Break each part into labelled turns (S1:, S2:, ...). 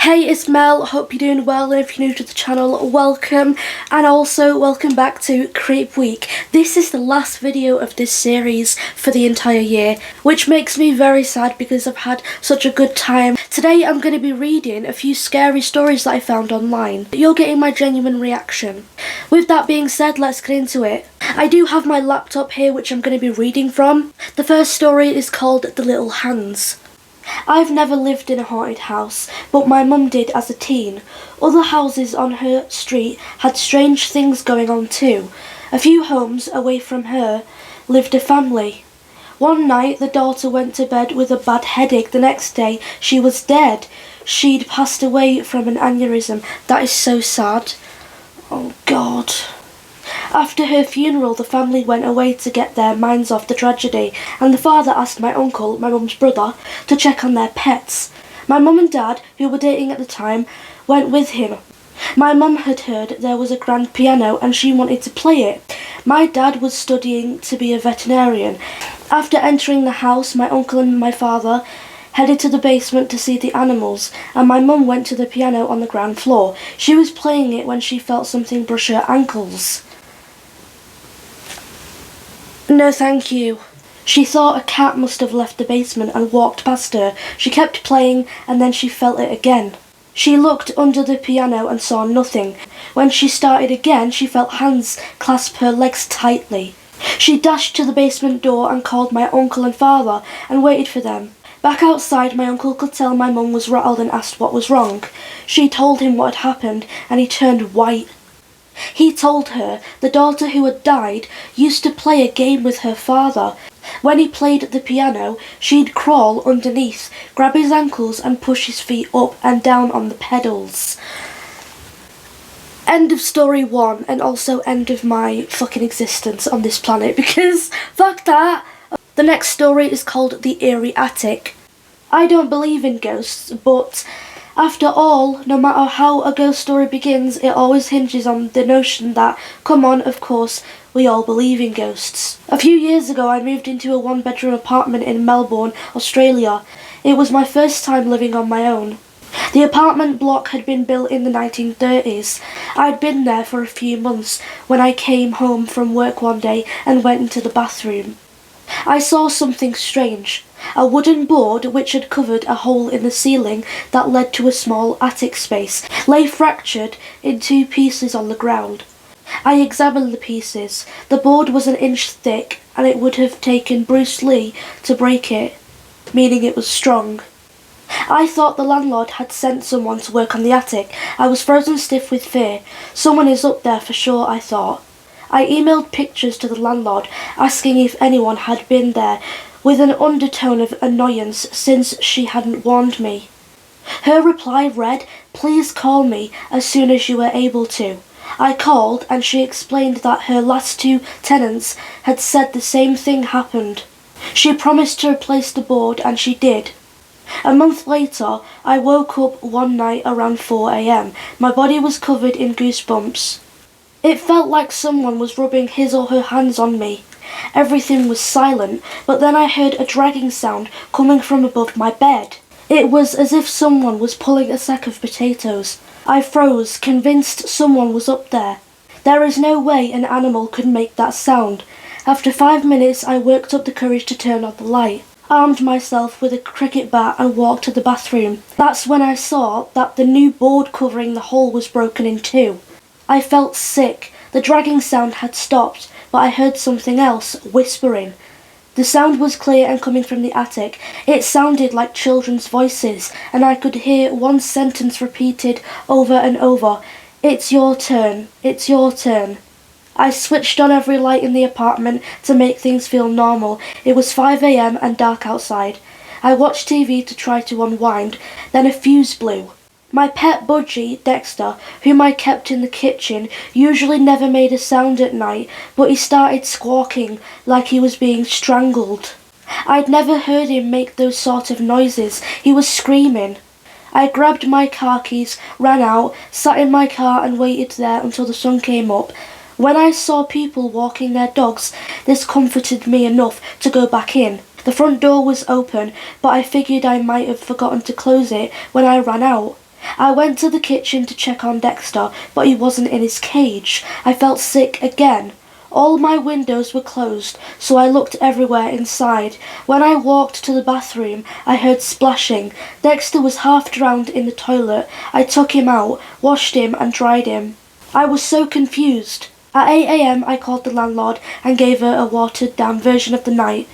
S1: Hey, it's Mel, hope you're doing well, and if you're new to the channel, welcome, and also welcome back to Creep Week. This is the last video of this series for the entire year, which makes me very sad because I've had such a good time. Today I'm going to be reading a few scary stories that I found online. You're getting my genuine reaction. With that being said, let's get into it. I do have my laptop here which I'm going to be reading from. The first story is called The Little Hands. I've never lived in a haunted house, but my mum did as a teen. Other houses on her street had strange things going on too. A few homes away from her lived a family. One night the daughter went to bed with a bad headache. The next day she was dead. She'd passed away from an aneurysm. That is so sad. Oh God. After her funeral, the family went away to get their minds off the tragedy, and the father asked my uncle, my mum's brother, to check on their pets. My mum and dad, who were dating at the time, went with him. My mum had heard there was a grand piano and she wanted to play it. My dad was studying to be a veterinarian. After entering the house, my uncle and my father headed to the basement to see the animals, and my mum went to the piano on the ground floor. She was playing it when she felt something brush her ankles. No thank you. She thought a cat must have left the basement and walked past her. She kept playing and then she felt it again. She looked under the piano and saw nothing. When she started again, she felt hands clasp her legs tightly. She dashed to the basement door and called my uncle and father and waited for them. Back outside, my uncle could tell my mum was rattled and asked what was wrong. She told him what had happened and he turned white. He told her the daughter who had died used to play a game with her father. When he played the piano, she'd crawl underneath, grab his ankles and push his feet up and down on the pedals. End of story 1, and also end of my fucking existence on this planet, because fuck that! The next story is called The Eerie Attic. I don't believe in ghosts, but after all, no matter how a ghost story begins, it always hinges on the notion that, come on, of course, we all believe in ghosts. A few years ago I moved into a one-bedroom apartment in Melbourne, Australia. It was my first time living on my own. The apartment block had been built in the 1930s. I'd been there for a few months when I came home from work one day and went into the bathroom. I saw something strange. A wooden board which had covered a hole in the ceiling that led to a small attic space lay fractured in two pieces on the ground. I examined the pieces. The board was an inch thick and it would have taken Bruce Lee to break it, meaning it was strong. I thought the landlord had sent someone to work on the attic. I was frozen stiff with fear. Someone is up there for sure, I thought. I emailed pictures to the landlord asking if anyone had been there, with an undertone of annoyance since she hadn't warned me. Her reply read, "Please call me as soon as you are able to." I called and she explained that her last two tenants had said the same thing happened. She promised to replace the board and she did. A month later, I woke up one night around 4 a.m. My body was covered in goosebumps. It felt like someone was rubbing his or her hands on me. Everything was silent, but then I heard a dragging sound coming from above my bed. It was as if someone was pulling a sack of potatoes. I froze, convinced someone was up there. There is no way an animal could make that sound. After 5 minutes, I worked up the courage to turn on the light, armed myself with a cricket bat and walked to the bathroom. That's when I saw that the new board covering the hole was broken in two. I felt sick. The dragging sound had stopped, but I heard something else, whispering. The sound was clear and coming from the attic. It sounded like children's voices, and I could hear one sentence repeated over and over. "It's your turn. It's your turn." I switched on every light in the apartment to make things feel normal. It was 5 a.m. and dark outside. I watched TV to try to unwind, then a fuse blew. My pet budgie, Dexter, whom I kept in the kitchen, usually never made a sound at night, but he started squawking like he was being strangled. I'd never heard him make those sort of noises. He was screaming. I grabbed my car keys, ran out, sat in my car and waited there until the sun came up. When I saw people walking their dogs, this comforted me enough to go back in. The front door was open, but I figured I might have forgotten to close it when I ran out. I went to the kitchen to check on Dexter, but he wasn't in his cage. I felt sick again. All my windows were closed, so I looked everywhere inside. When I walked to the bathroom, I heard splashing. Dexter was half drowned in the toilet. I took him out, washed him, and dried him. I was so confused. At 8 a.m. I called the landlord and gave her a watered-down version of the night.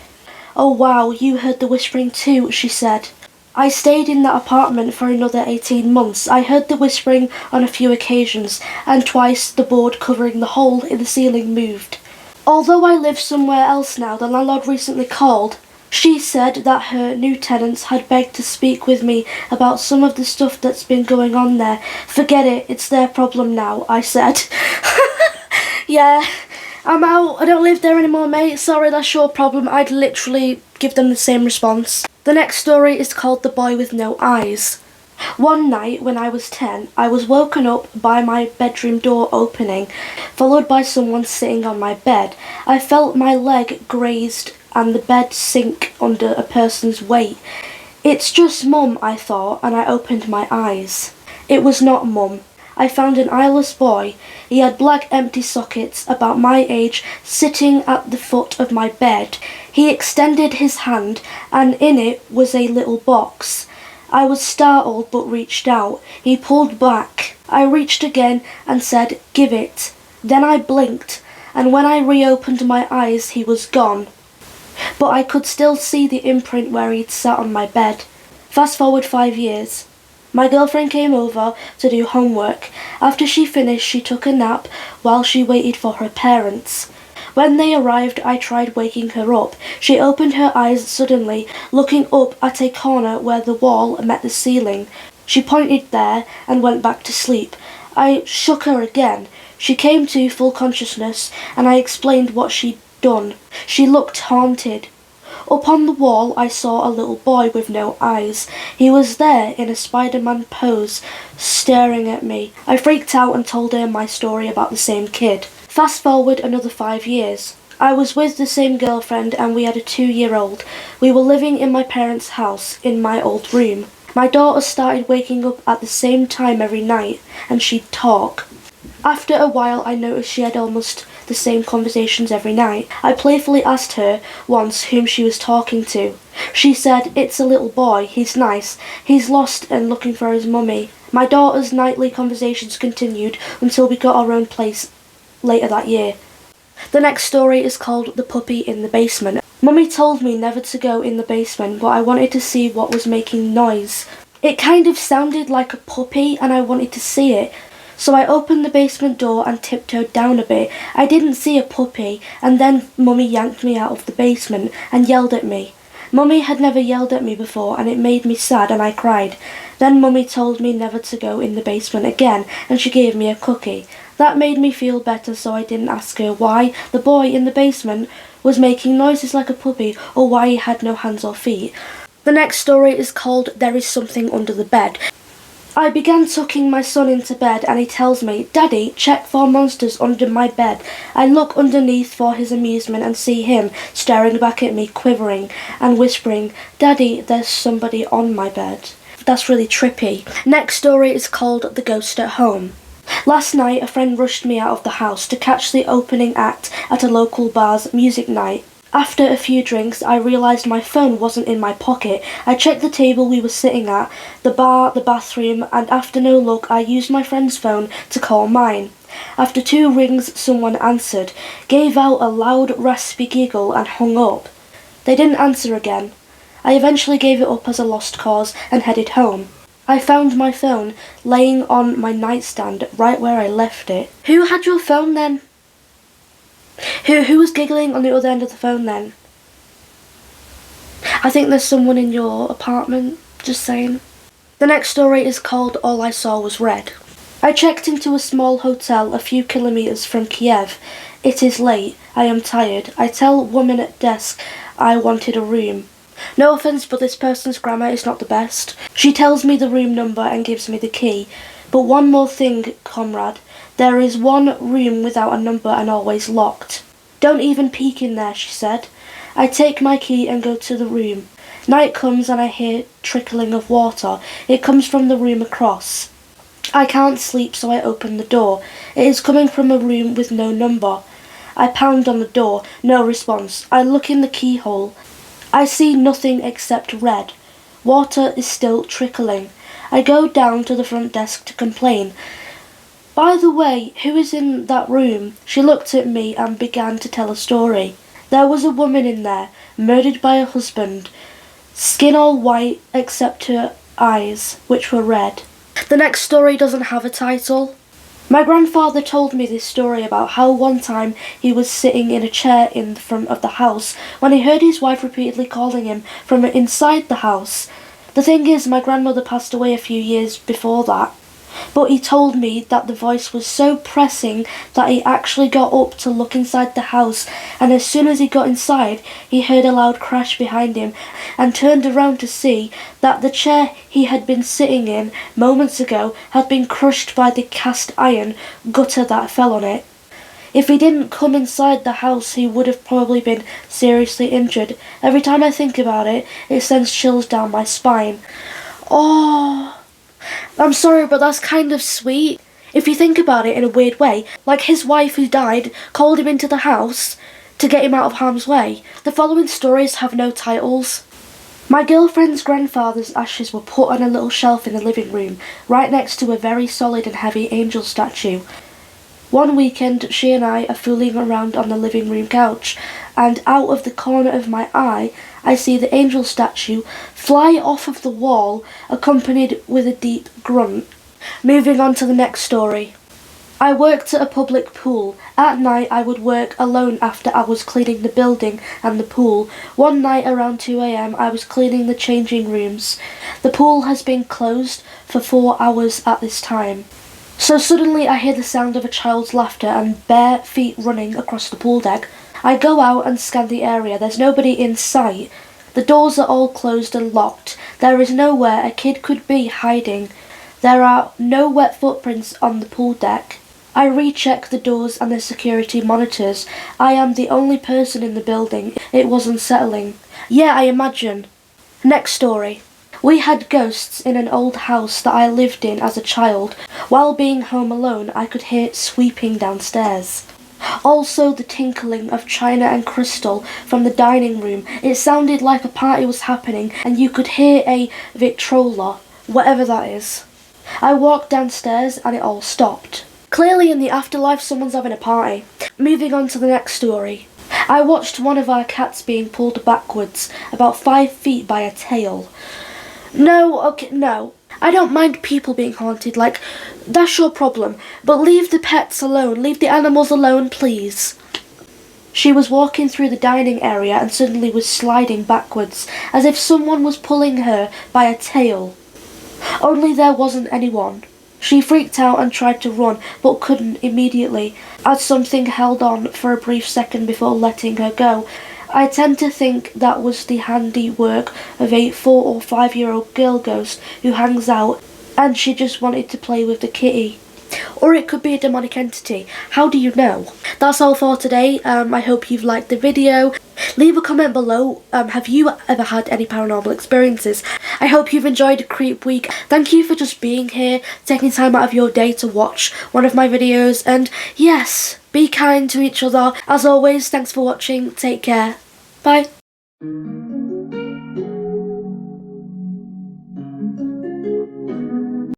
S1: "Oh wow, you heard the whispering too," she said. I stayed in that apartment for another 18 months. I heard the whispering on a few occasions, and twice the board covering the hole in the ceiling moved. Although I live somewhere else now, the landlord recently called. She said that her new tenants had begged to speak with me about some of the stuff that's been going on there. "Forget it, it's their problem now," I said. "Yeah, I'm out. I don't live there anymore, mate. Sorry, that's your problem." I'd literally give them the same response. The next story is called The Boy with No Eyes. One night when I was 10, I was woken up by my bedroom door opening, followed by someone sitting on my bed. I felt my leg grazed and the bed sink under a person's weight. "It's just Mum," I thought, and I opened my eyes. It was not Mum. I found an eyeless boy. He had black empty sockets about my age sitting at the foot of my bed. He extended his hand and in it was a little box. I was startled but reached out. He pulled back. I reached again and said, "Give it." Then I blinked, and when I reopened my eyes he was gone. But I could still see the imprint where he'd sat on my bed. Fast forward 5 years. My girlfriend came over to do homework. After she finished, she took a nap while she waited for her parents. When they arrived, I tried waking her up. She opened her eyes suddenly, looking up at a corner where the wall met the ceiling. She pointed there and went back to sleep. I shook her again. She came to full consciousness, and I explained what she'd done. She looked haunted. Up on the wall I saw a little boy with no eyes. He was there in a Spider-Man pose, staring at me. I freaked out and told her my story about the same kid. Fast forward another 5 years. I was with the same girlfriend and we had a 2-year-old. We were living in my parents' house, in my old room. My daughter started waking up at the same time every night, and she'd talk. After a while I noticed she had almost the same conversations every night. I playfully asked her once whom she was talking to. She said, "It's a little boy, he's nice, he's lost and looking for his mummy." My daughter's nightly conversations continued until we got our own place later that year. The next story is called The Puppy in the Basement. Mummy told me never to go in the basement, but I wanted to see what was making noise. It kind of sounded like a puppy and I wanted to see it. So I opened the basement door and tiptoed down a bit. I didn't see a puppy, and then Mummy yanked me out of the basement and yelled at me. Mummy had never yelled at me before and it made me sad and I cried. Then Mummy told me never to go in the basement again and she gave me a cookie. That made me feel better, so I didn't ask her why the boy in the basement was making noises like a puppy or why he had no hands or feet. The next story is called There Is Something Under the Bed. I began tucking my son into bed and he tells me, "Daddy, check for monsters under my bed." I look underneath for his amusement and see him staring back at me, quivering and whispering, "Daddy, there's somebody on my bed." That's really trippy. Next story is called The Ghost at Home. Last night a friend rushed me out of the house to catch the opening act at a local bar's music night. After a few drinks, I realised my phone wasn't in my pocket. I checked the table we were sitting at, the bar, the bathroom, and after no luck, I used my friend's phone to call mine. After 2 rings, someone answered, gave out a loud, raspy giggle, and hung up. They didn't answer again. I eventually gave it up as a lost cause and headed home. I found my phone laying on my nightstand right where I left it. Who had your phone then? Who was giggling on the other end of the phone then? I think there's someone in your apartment, just saying. The next story is called All I Saw Was Red. I checked into a small hotel a few kilometres from Kiev. It is late. I am tired. I tell woman at desk I wanted a room. No offence, but this person's grammar is not the best. She tells me the room number and gives me the key. But one more thing, comrade. There is one room without a number and always locked. Don't even peek in there, she said. I take my key and go to the room. Night comes and I hear trickling of water. It comes from the room across. I can't sleep, so I open the door. It is coming from a room with no number. I pound on the door, no response. I look in the keyhole. I see nothing except red. Water is still trickling. I go down to the front desk to complain. By the way, who is in that room? She looked at me and began to tell a story. There was a woman in there, murdered by her husband. Skin all white except her eyes, which were red. The next story doesn't have a title. My grandfather told me this story about how one time he was sitting in a chair in front of the house when he heard his wife repeatedly calling him from inside the house. The thing is, my grandmother passed away a few years before that, but he told me that the voice was so pressing that he actually got up to look inside the house, and as soon as he got inside, he heard a loud crash behind him and turned around to see that the chair he had been sitting in moments ago had been crushed by the cast iron gutter that fell on it. If he didn't come inside the house, he would have probably been seriously injured. Every time I think about it, it sends chills down my spine. Oh, I'm sorry, but that's kind of sweet. If you think about it in a weird way, like his wife who died called him into the house to get him out of harm's way. The following stories have no titles. My girlfriend's grandfather's ashes were put on a little shelf in the living room, right next to a very solid and heavy angel statue. One weekend, she and I are fooling around on the living room couch, and out of the corner of my eye, I see the angel statue fly off of the wall, accompanied with a deep grunt. Moving on to the next story. I worked at a public pool. At night, I would work alone after I was cleaning the building and the pool. One night around 2 a.m, I was cleaning the changing rooms. The pool has been closed for 4 hours at this time. So suddenly I hear the sound of a child's laughter and bare feet running across the pool deck. I go out and scan the area. There's nobody in sight. The doors are all closed and locked. There is nowhere a kid could be hiding. There are no wet footprints on the pool deck. I recheck the doors and the security monitors. I am the only person in the building. It was unsettling. Yeah, I imagine. Next story. We had ghosts in an old house that I lived in as a child. While being home alone, I could hear it sweeping downstairs. Also the tinkling of china and crystal from the dining room. It sounded like a party was happening and you could hear a Victrola, whatever that is. I walked downstairs and it all stopped. Clearly in the afterlife someone's having a party. Moving on to the next story. I watched one of our cats being pulled backwards, about 5 feet by a tail. No. I don't mind people being haunted, like, that's your problem. But leave the pets alone, leave the animals alone, please. She was walking through the dining area and suddenly was sliding backwards, as if someone was pulling her by a tail. Only there wasn't anyone. She freaked out and tried to run, but couldn't immediately, as something held on for a brief second before letting her go. I tend to think that was the handiwork of a 4 or 5-year-old girl ghost who hangs out and she just wanted to play with the kitty. Or it could be a demonic entity. How do you know? That's all for today. I hope you've liked the video. Leave a comment below. Have you ever had any paranormal experiences? I hope you've enjoyed Creep Week. Thank you for just being here, taking time out of your day to watch one of my videos. And yes, be kind to each other. As always, thanks for watching. Take care. Bye.